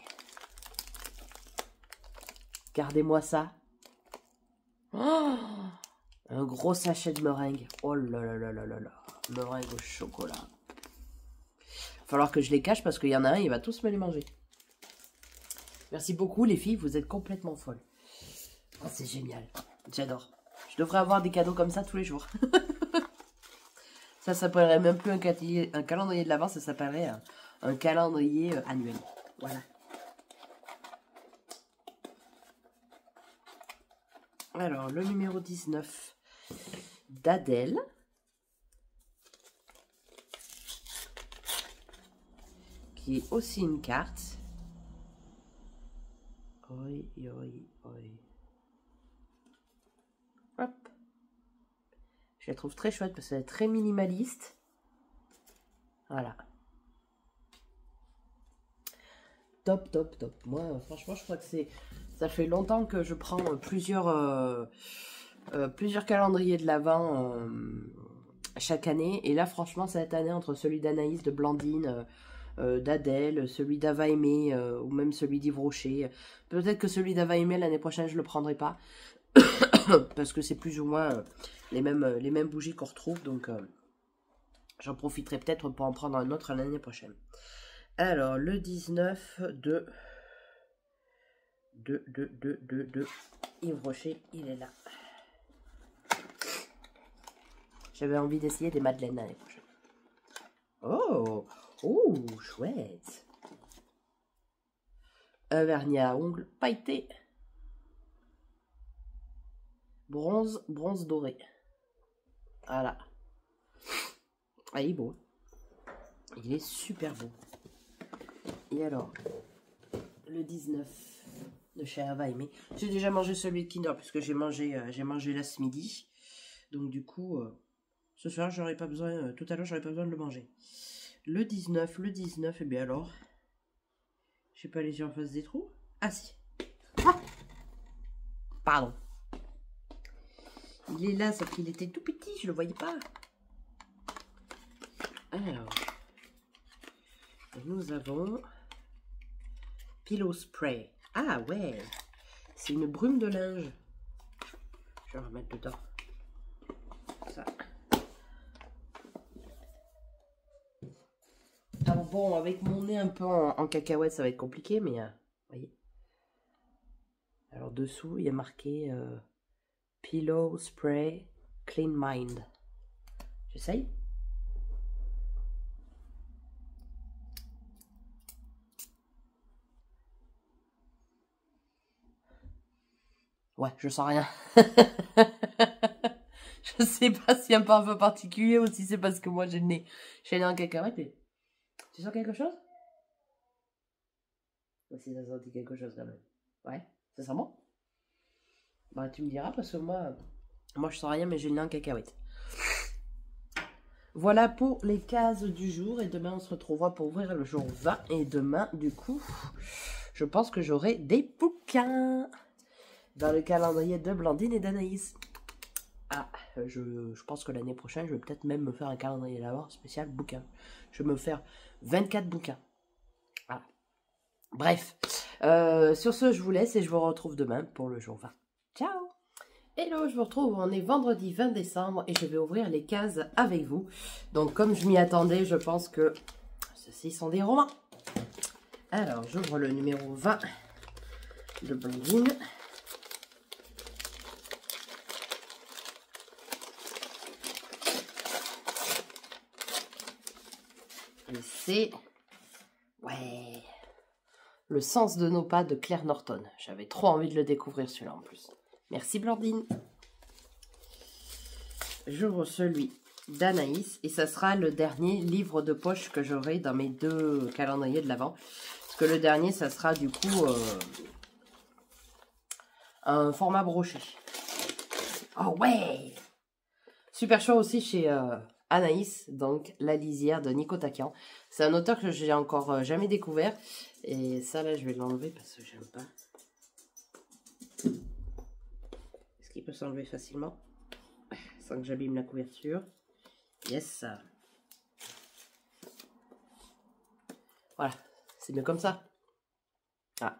Speaker 1: Regardez-moi ça. Oh, un gros sachet de meringue. Oh là là là là là là. Meringue au chocolat. Il va falloir que je les cache parce qu'il y en a un, il va tous me les manger. Merci beaucoup les filles, vous êtes complètement folles. Oh, c'est génial. J'adore. Je devrais avoir des cadeaux comme ça tous les jours. Ça s'appellerait même plus un calendrier de l'Avent, ça s'appellerait un calendrier annuel. Voilà. Alors, le numéro 19 d'Adèle. Qui est aussi une carte. Oi, oi, oi. Hop. Je la trouve très chouette parce qu'elle est très minimaliste. Voilà. Top, top, top. Moi, franchement, je crois que ça fait longtemps que je prends plusieurs calendriers de l'Avent chaque année. Et là, franchement, cette année, entre celui d'Anaïs, de Blandine, d'Adèle, celui d'Ava Aimé, ou même celui d'Yves Rocher. Peut-être que celui d'Ava Aimé, l'année prochaine, je le prendrai pas. Parce que c'est plus ou moins les mêmes bougies qu'on retrouve. Donc, j'en profiterai peut-être pour en prendre un autre l'année prochaine. Alors, le 19 de Yves Rocher, il est là. J'avais envie d'essayer des madeleines l'année prochaine. Oh, chouette. Un vernis à ongles pailleté. Bronze doré. Voilà. Ah, il est beau. Il est super beau. Et alors, le 19 de chez Ava Aimé. J'ai déjà mangé celui de Kinder puisque j'ai mangé là ce midi. Donc du coup, ce soir, j'aurais pas besoin, tout à l'heure, j'aurais pas besoin de le manger. Le 19, et bien alors, j'ai pas les yeux en face des trous. Ah si. Ah, Pardon. Il est là, sauf qu'il était tout petit, je le voyais pas. Alors, nous avons Pillow Spray. Ah ouais, c'est une brume de linge. Je vais remettre dedans. Ça. Alors bon, avec mon nez un peu en cacahuète, ça va être compliqué, mais voyez. Alors dessous, il y a marqué Pillow Spray Clean Mind. J'essaye. Ouais, je sens rien. Je sais pas s'il y a un parfum particulier ou si c'est parce que moi j'ai le nez en cacahuète. Mais... Tu sens quelque chose? Ouais, si ça senti quelque chose quand même. Ouais, ça sent bon? Bah tu me diras parce que moi je sens rien mais j'ai le nez en cacahuète. Voilà pour les cases du jour et demain on se retrouvera pour ouvrir le jour 20 et demain du coup je pense que j'aurai des bouquins dans le calendrier de Blandine et d'Anaïs. Ah, je pense que l'année prochaine, je vais peut-être même me faire un calendrier d'abord spécial bouquin. Je vais me faire 24 bouquins. Voilà. Bref, sur ce, je vous laisse et je vous retrouve demain pour le jour 20. Ciao! Hello, je vous retrouve, on est vendredi 20 décembre et je vais ouvrir les cases avec vous. Donc, comme je m'y attendais, je pense que ceux-ci sont des romans. Alors, j'ouvre le numéro 20 de Blandine. Et c'est... Ouais... Le sens de nos pas de Claire Norton. J'avais trop envie de le découvrir celui-là en plus. Merci Blandine. J'ouvre celui d'Anaïs et ça sera le dernier livre de poche que j'aurai dans mes deux calendriers de l'Avent. Parce que le dernier, ça sera du coup un format broché. Oh ouais! Super chaud aussi chez Anaïs, donc La Lisière de Nico Takian. C'est un auteur que j'ai encore jamais découvert. Et ça là, je vais l'enlever parce que j'aime pas. Est-ce qu'il peut s'enlever facilement sans que j'abîme la couverture? Yes. Voilà, c'est mieux comme ça. Ah.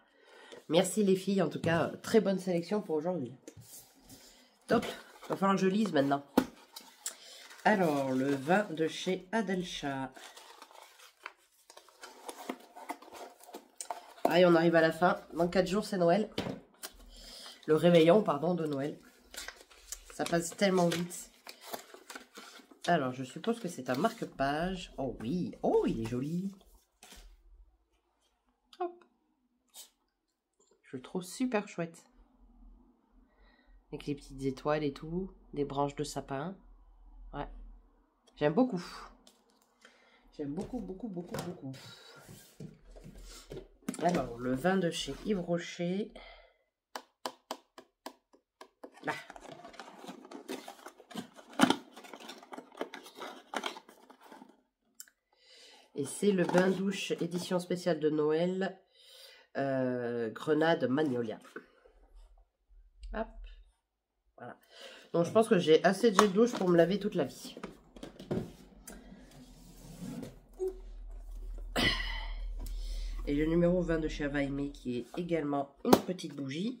Speaker 1: Merci les filles, en tout cas, très bonne sélection pour aujourd'hui. Top, il va falloir que je lise maintenant. Alors, le vin de chez Adelcha. Allez, on arrive à la fin. Dans 4 jours, c'est Noël. Le réveillon, pardon, de Noël. Ça passe tellement vite. Alors, je suppose que c'est un marque-page. Oh oui, oh, il est joli. Hop. Je le trouve super chouette. Avec les petites étoiles et tout. Des branches de sapin. Ouais. J'aime beaucoup. J'aime beaucoup, beaucoup, beaucoup, beaucoup. Alors, le vin de chez Yves Rocher. Là. Et c'est le bain douche édition spéciale de Noël. Grenade Magnolia. Hop. Voilà. Donc, je pense que j'ai assez de gel douche pour me laver toute la vie. Et le numéro 20 de chez Avaimé qui est également une petite bougie.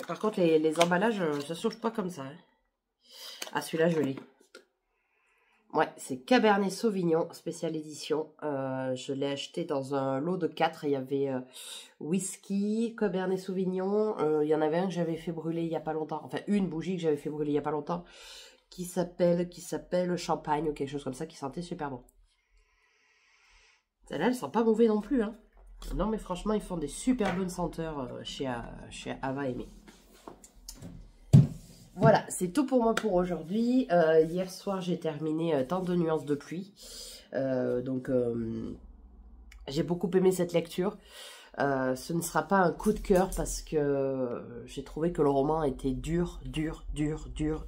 Speaker 1: Par contre, les emballages, ça s'ouvre pas comme ça. Hein. Ah, celui-là, je l'ai. Ouais, c'est Cabernet Sauvignon, spéciale édition. Je l'ai acheté dans un lot de 4. Il y avait whisky, Cabernet Sauvignon. Il y en avait un que j'avais fait brûler il n'y a pas longtemps. Enfin, une bougie que j'avais fait brûler il n'y a pas longtemps. Qui s'appelle champagne ou quelque chose comme ça, qui sentait super bon. Celle-là, elle sent pas mauvais non plus. Hein. Non, mais franchement, ils font des super bonnes senteurs chez Avaimé. Voilà, c'est tout pour moi pour aujourd'hui. Hier soir, j'ai terminé Tant de nuances de pluie. Donc, j'ai beaucoup aimé cette lecture. Ce ne sera pas un coup de cœur parce que j'ai trouvé que le roman était dur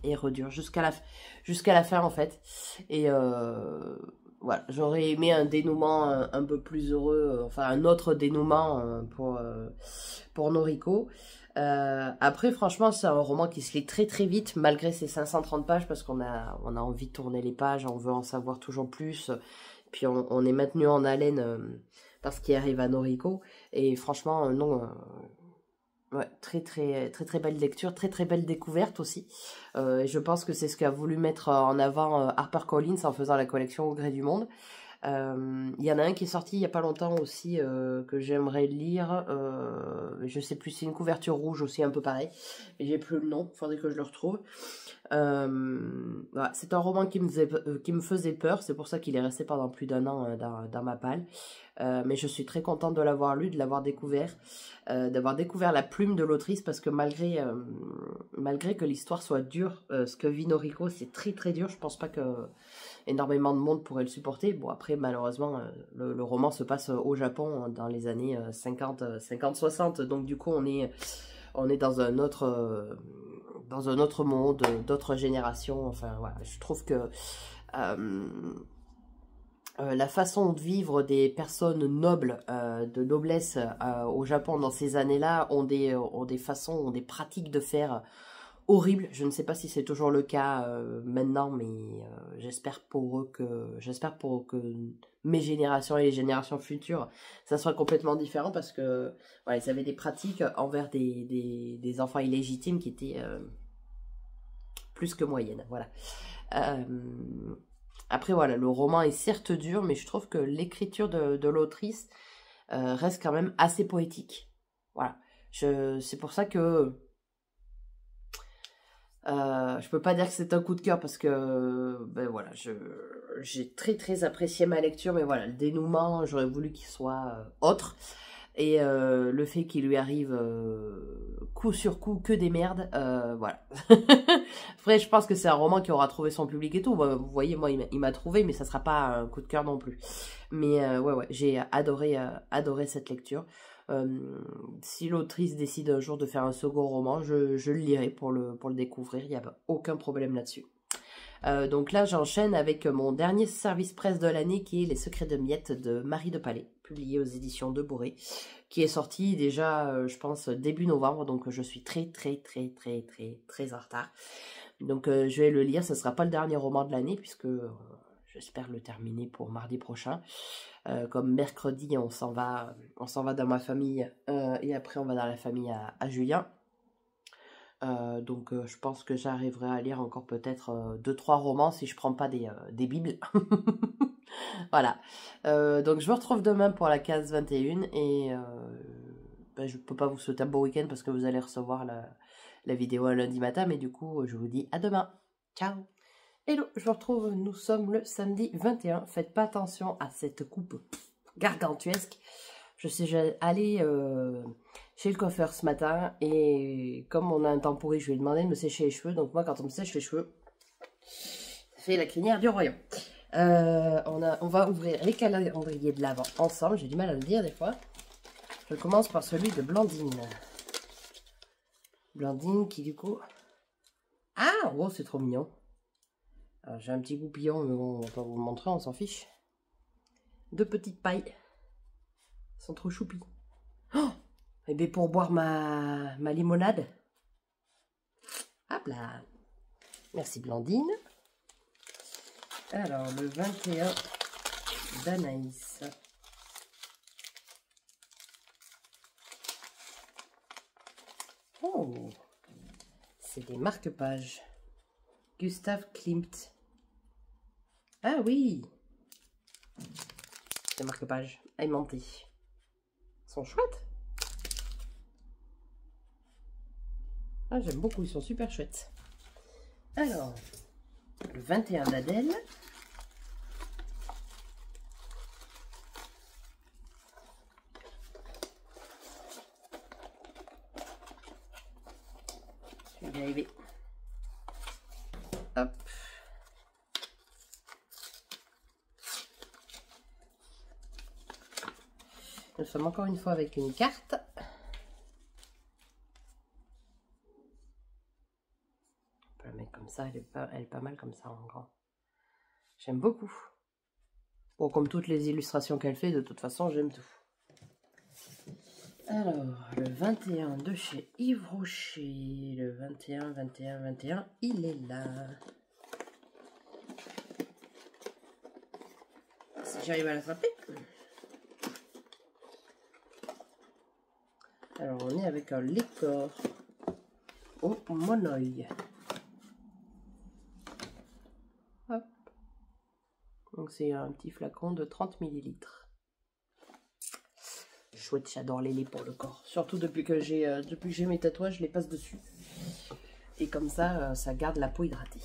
Speaker 1: et redur jusqu'à la fin en fait. Et voilà, j'aurais aimé un dénouement un peu plus heureux, enfin un autre dénouement pour Noriko. Après, franchement, c'est un roman qui se lit très très vite, malgré ses 530 pages, parce on a envie de tourner les pages, on veut en savoir toujours plus. Puis on est maintenu en haleine par ce qui arrive à Noriko. Et franchement, non, ouais, très très très très belle lecture, très très belle découverte aussi. Et je pense que c'est ce qu'a voulu mettre en avant HarperCollins en faisant la collection Au gré du monde. Il y en a un qui est sorti il n'y a pas longtemps aussi que j'aimerais lire. Je sais plus, c'est une couverture rouge aussi un peu pareil. Mais j'ai plus le nom, il faudrait que je le retrouve. Voilà, c'est un roman qui me faisait peur, c'est pour ça qu'il est resté pendant plus d'1 an dans ma palle. Mais je suis très contente de l'avoir lu, de l'avoir découvert, d'avoir découvert la plume de l'autrice, parce que malgré que l'histoire soit dure, ce que vit Noriko, c'est très très dur. Je pense pas que énormément de monde pourrait le supporter. Bon, après, malheureusement, le roman se passe au Japon dans les années 50-60, donc du coup, on est dans un autre monde, d'autres générations. Enfin, voilà, je trouve que la façon de vivre des personnes nobles, de noblesse au Japon dans ces années-là, ont des façons, ont des pratiques de faire horribles. Je ne sais pas si c'est toujours le cas maintenant, mais j'espère pour que mes générations et les générations futures, ça soit complètement différent, parce que voilà, ils avaient des pratiques envers des enfants illégitimes qui étaient plus que moyennes. Voilà. Après, voilà, le roman est certes dur, mais je trouve que l'écriture de l'autrice reste quand même assez poétique. Voilà. C'est pour ça que je peux pas dire que c'est un coup de cœur, parce que ben voilà, j'ai très très apprécié ma lecture, mais voilà, le dénouement, j'aurais voulu qu'il soit autre. Et le fait qu'il lui arrive coup sur coup que des merdes, voilà. Après, je pense que c'est un roman qui aura trouvé son public et tout. Bah, vous voyez, moi, il m'a trouvé, mais ça sera pas un coup de cœur non plus. Mais ouais, j'ai adoré cette lecture. Si l'autrice décide un jour de faire un second roman, je le lirai pour le découvrir. Il n'y a aucun problème là-dessus. Donc là, j'enchaîne avec mon dernier service presse de l'année, qui est Les Secrets de Miette de Marie de Palais, publié aux éditions de Bourré, qui est sorti déjà, je pense, début novembre, donc je suis très très très très très très en retard. Donc je vais le lire, ce ne sera pas le dernier roman de l'année, puisque j'espère le terminer pour mardi prochain. Comme mercredi, on s'en va dans ma famille, et après on va dans la famille à Julien. Donc je pense que j'arriverai à lire encore peut-être 2-3 romans si je prends pas des bibles. Voilà. Donc je vous retrouve demain pour la case 21 et ben, je peux pas vous souhaiter un bon week-end parce que vous allez recevoir la vidéo un lundi matin, mais du coup je vous dis à demain. Ciao. Hello, je vous retrouve, nous sommes le samedi 21. Faites pas attention à cette coupe gargantuesque. Je suis allée chez le coiffeur ce matin, et comme on a un temps pourri, je lui ai demandé de me sécher les cheveux. Donc moi, quand on me sèche les cheveux, ça fait la crinière du royaume. On va ouvrir les calendriers de l'Avent ensemble. J'ai du mal à le dire des fois. Je commence par celui de Blandine. Blandine qui du coup... Ah, oh, c'est trop mignon. J'ai un petit goupillon, mais bon, on va pas vous le montrer, on s'en fiche. Deux petites pailles. Elles sont trop choupies. Oh, et bien pour boire ma limonade. Hop là. Merci Blandine. Alors, le 21 d'Anaïs. Oh, c'est des marque-pages. Gustave Klimt. Ah oui, des marque-pages aimantés. Ils sont chouettes. Ah, j'aime beaucoup, ils sont super chouettes. Alors, le 21 d'Adèle. Je vais y arriver. Hop. Nous sommes encore une fois avec une carte. On peut la mettre comme ça, elle est pas mal comme ça en grand. J'aime beaucoup. Bon, comme toutes les illustrations qu'elle fait, de toute façon, j'aime tout. Alors, le 21 de chez Yves Rocher, le 21, 21, 21, il est là. Si j'arrive à l'attraper. Alors, on est avec un Lécor au monoeil. Hop. Donc, c'est un petit flacon de 30 ml. Chouette, j'adore les laits pour le corps. Surtout depuis que j'ai mes tatouages, je les passe dessus. Et comme ça, ça garde la peau hydratée.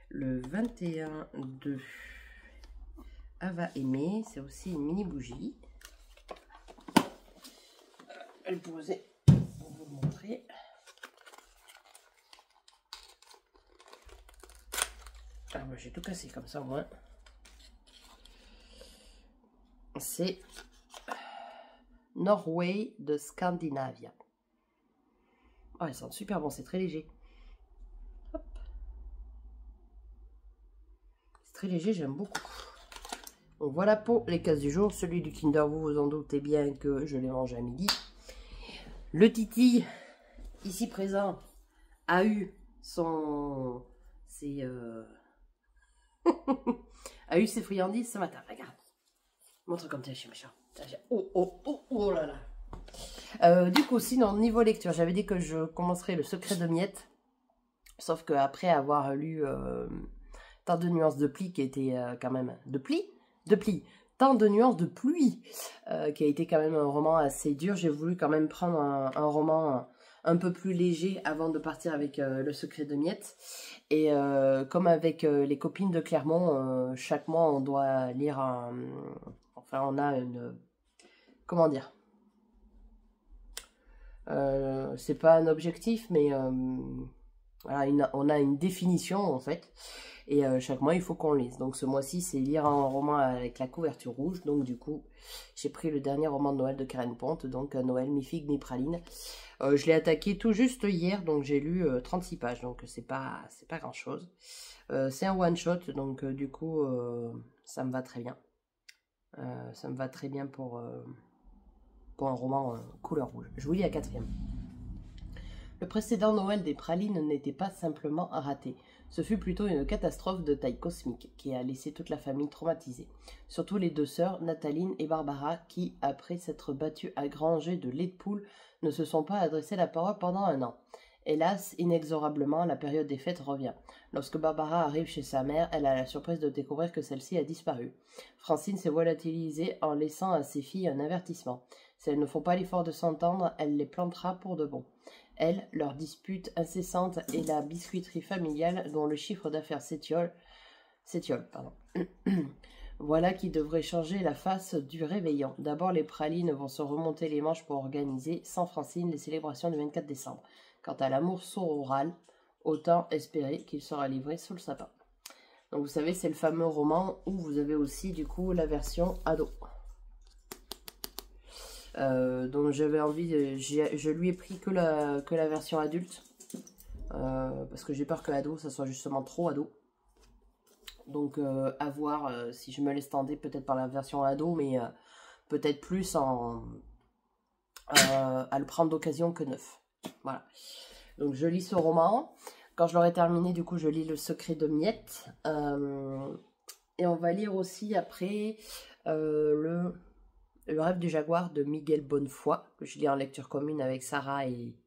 Speaker 1: Le 21 de Ava Aimée, c'est aussi une mini bougie. Elle posait pour vous montrer. Ah, moi j'ai tout cassé comme ça au moins. C'est Norway de Scandinavia. Oh, elles sentent super bon, c'est très léger. C'est très léger, j'aime beaucoup. Donc voilà pour les cases du jour. Celui du Kinder, vous vous en doutez bien que je l'ai mangé à midi. Le Titi, ici présent, a eu son... a eu ses friandises ce matin. Regarde. Montre comme tu es chez méchant. Oh, oh, oh, oh là là. Du coup, sinon, niveau lecture, j'avais dit que je commencerai Le Secret de Miette. Sauf qu'après avoir lu Tant de nuances de pli, qui était quand même... De pli. Tant de nuances de pluie, qui a été quand même un roman assez dur. J'ai voulu quand même prendre un roman un peu plus léger avant de partir avec Le Secret de Miette. Et comme avec les copines de Clermont, chaque mois on doit lire un... Enfin, on a une... Comment dire, c'est pas un objectif, mais voilà, on a une définition en fait. Et chaque mois, il faut qu'on lise. Donc ce mois-ci, c'est lire un roman avec la couverture rouge. Donc du coup, j'ai pris le dernier roman de Noël de Karen Ponte. Donc Noël, mi-figue, mi-praline. Je l'ai attaqué tout juste hier. Donc j'ai lu 36 pages. Donc c'est pas grand-chose. C'est un one-shot. Donc du coup, ça me va très bien. Ça me va très bien pour un roman couleur rouge. Je vous lis la 4e. Le précédent Noël des pralines n'était pas simplement raté. Ce fut plutôt une catastrophe de taille cosmique qui a laissé toute la famille traumatisée. Surtout les deux sœurs, Nathaline et Barbara, qui, après s'être battues à granger de lait de poule, ne se sont pas adressé la parole pendant un an. Hélas, inexorablement, la période des fêtes revient. Lorsque Barbara arrive chez sa mère, elle a la surprise de découvrir que celle-ci a disparu. Francine s'est volatilisée en laissant à ses filles un avertissement. Si elles ne font pas l'effort de s'entendre, elle les plantera pour de bon. Elle, leur dispute incessante et la biscuiterie familiale dont le chiffre d'affaires s'étiole. Voilà qui devrait changer la face du réveillon. D'abord, les pralines vont se remonter les manches pour organiser, sans Francine, les célébrations du 24 décembre. Quant à l'amour sororal, autant espérer qu'il sera livré sous le sapin. Donc vous savez, c'est le fameux roman où vous avez aussi du coup la version ado. Donc j'avais envie, je lui ai pris que la version adulte, parce que j'ai peur que ado, ça soit justement trop ado. Donc à voir si je me laisse tenter peut-être par la version ado, mais peut-être plus à le prendre d'occasion que neuf. Voilà. Donc je lis ce roman. Quand je l'aurai terminé, du coup, je lis Le Secret de Miette. Et on va lire aussi après le Rêve du Jaguar de Miguel Bonnefoy, que je lis en lecture commune avec Sarah et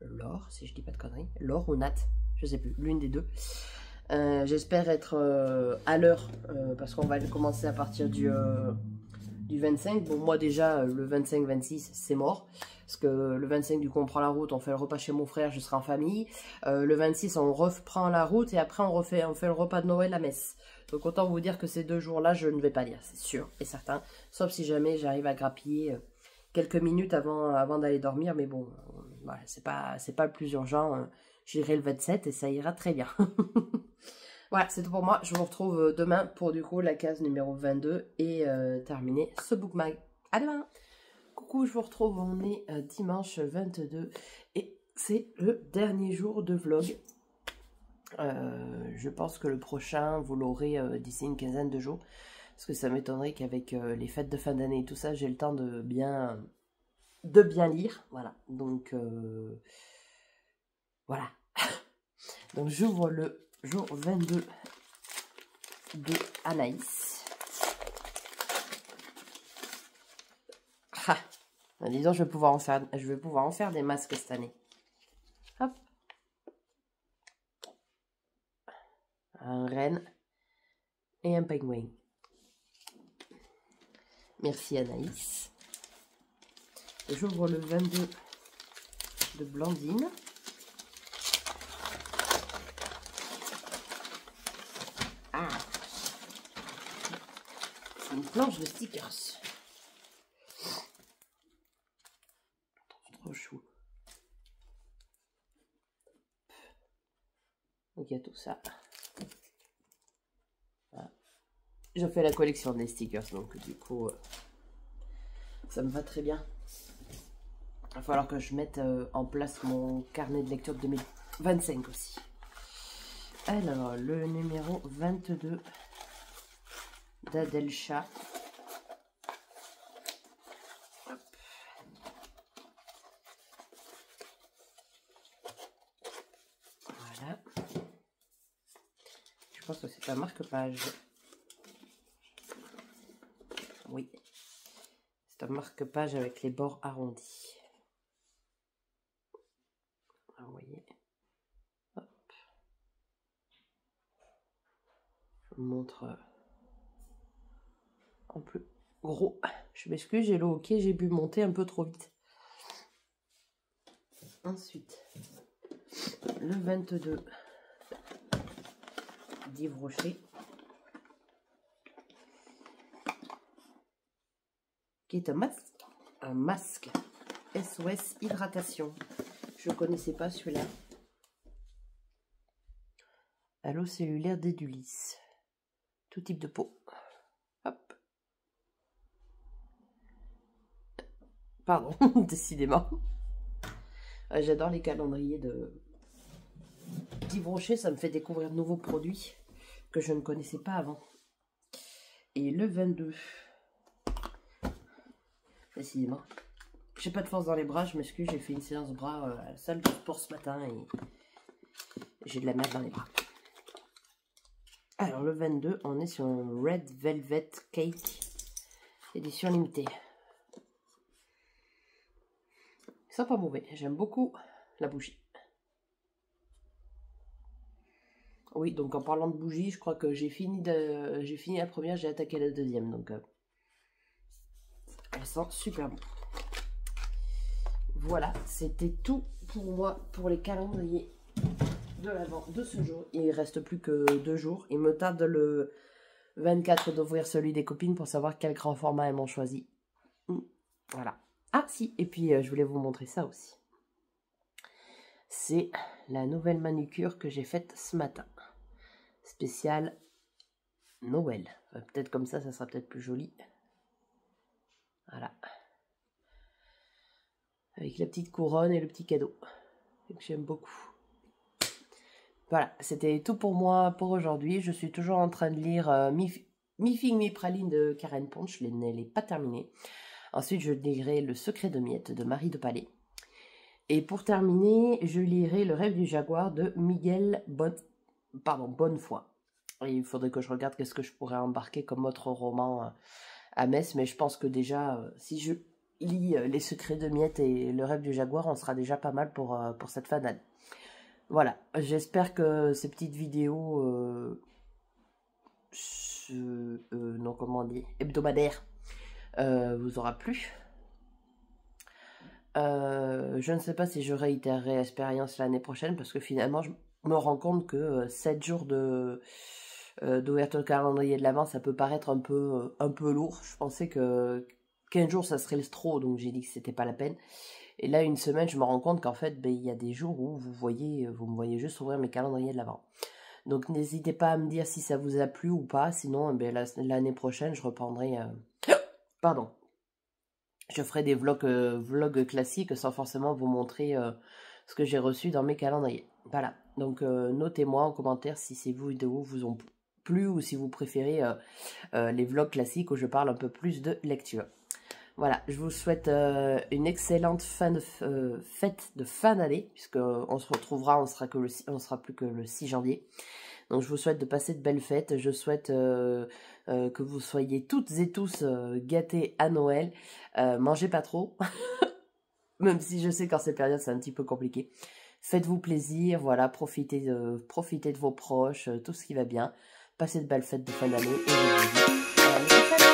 Speaker 1: Laure, si je dis pas de conneries. Laure ou Nat, je sais plus, l'une des deux. J'espère être à l'heure, parce qu'on va commencer à partir du 25. Bon, moi déjà, le 25-26, c'est mort. Parce que le 25, du coup, on prend la route, on fait le repas chez mon frère, je serai en famille. Le 26, on reprend la route et après, on fait le repas de Noël à Metz. Donc, autant vous dire que ces 2 jours-là, je ne vais pas lire, c'est sûr et certain. Sauf si jamais j'arrive à grappiller quelques minutes avant d'aller dormir. Mais bon, voilà, c'est pas le plus urgent. J'irai le 27 et ça ira très bien. Voilà, c'est tout pour moi. Je vous retrouve demain pour du coup la case numéro 22 et terminer ce bookmag. À demain! Coucou, je vous retrouve, on est dimanche 22 et c'est le dernier jour de vlog. Je pense que le prochain, vous l'aurez d'ici une quinzaine de jours. Parce que ça m'étonnerait qu'avec les fêtes de fin d'année et tout ça, j'ai le temps de bien lire. Voilà. Donc, voilà. Donc, j'ouvre le jour 22 de Anaïs. Ah, disons, je vais pouvoir en faire des masques cette année. Hop. Un renne et un pingouin. Merci Anaïs. J'ouvre le 22 de Blandine. Ah, c'est une planche de stickers. Trop chou. Donc il y a tout ça. Voilà. Je fais la collection des stickers, donc du coup, ça me va très bien. Il va falloir que je mette en place mon carnet de lecture de 2025 aussi. Alors, le numéro 22 d'Adelcha. Voilà. Je pense que c'est un marque-page. Oui. C'est un marque-page avec les bords arrondis. Vous voyez. Hop. Je vous montre en plus gros. Je m'excuse, j'ai le hockey, j'ai bu monter un peu trop vite. Ensuite, le 22 d'Yves Rocher, qui est un masque SOS Hydratation. Je ne connaissais pas celui-là. À l'eau cellulaire d'Edulis. Tout type de peau. Hop. Pardon, décidément. J'adore les calendriers d'Yves Rocher. Ça me fait découvrir de nouveaux produits que je ne connaissais pas avant. Et le 22. Décidément. J'ai pas de force dans les bras, je m'excuse, j'ai fait une séance bras à la salle de sport ce matin et j'ai de la merde dans les bras. Alors le 22, on est sur un Red Velvet Cake, édition limitée. Ils sont pas mauvais, j'aime beaucoup la bougie. Oui, donc en parlant de bougie, je crois que j'ai fini la première, j'ai attaqué la deuxième, donc elles sont super bon. Voilà, c'était tout pour moi pour les calendriers de l'Avent de ce jour. Il ne reste plus que 2 jours. Il me tarde le 24 d'ouvrir celui des copines pour savoir quel grand format elles m'ont choisi. Voilà. Ah si, et puis je voulais vous montrer ça aussi. C'est la nouvelle manucure que j'ai faite ce matin. Spéciale Noël. Peut-être comme ça sera peut-être plus joli. Voilà. Avec la petite couronne et le petit cadeau. Que j'aime beaucoup. Voilà, c'était tout pour moi pour aujourd'hui. Je suis toujours en train de lire Mi Fig Mi Praline de Karen Pont. Je ne l'ai pas terminé. Ensuite, je lirai Le Secret de Miette de Marie de Palais. Et pour terminer, je lirai Le Rêve du Jaguar de Miguel Bonnefoy. Et il faudrait que je regarde qu'est-ce que je pourrais embarquer comme autre roman à Metz. Mais je pense que déjà, si je lis Les Secrets de Miette et Le Rêve du Jaguar, on sera déjà pas mal pour cette fin d'année. Voilà, j'espère que ces petites vidéos non, comment on dit, hebdomadaires vous aura plu. Je ne sais pas si je réitérerai l'expérience l'année prochaine parce que finalement je me rends compte que 7 jours d'ouverture de calendrier de l'Avent, ça peut paraître un peu lourd. Je pensais que 15 jours ça serait le trop, donc j'ai dit que c'était pas la peine. Et là, une semaine, je me rends compte qu'en fait, il y a des jours où vous me voyez juste ouvrir mes calendriers de l'Avent. Donc, n'hésitez pas à me dire si ça vous a plu ou pas. Sinon, l'année prochaine, je reprendrai... Pardon. Je ferai des vlogs classiques sans forcément vous montrer
Speaker 2: ce que j'ai reçu dans mes calendriers. Voilà, donc notez-moi en commentaire si ces vidéos vous ont plu ou si vous préférez les vlogs classiques où je parle un peu plus de lecture. Voilà, je vous souhaite une excellente fête de fin d'année, puisqu'on se retrouvera, on sera plus que le 6 janvier. Donc je vous souhaite de passer de belles fêtes, je souhaite que vous soyez toutes et tous gâtés à Noël. Mangez pas trop, même si je sais qu'en ces périodes c'est un petit peu compliqué. Faites-vous plaisir, voilà, profitez de vos proches, tout ce qui va bien. Passez de belles fêtes de fin d'année et je vous dis à la prochaine.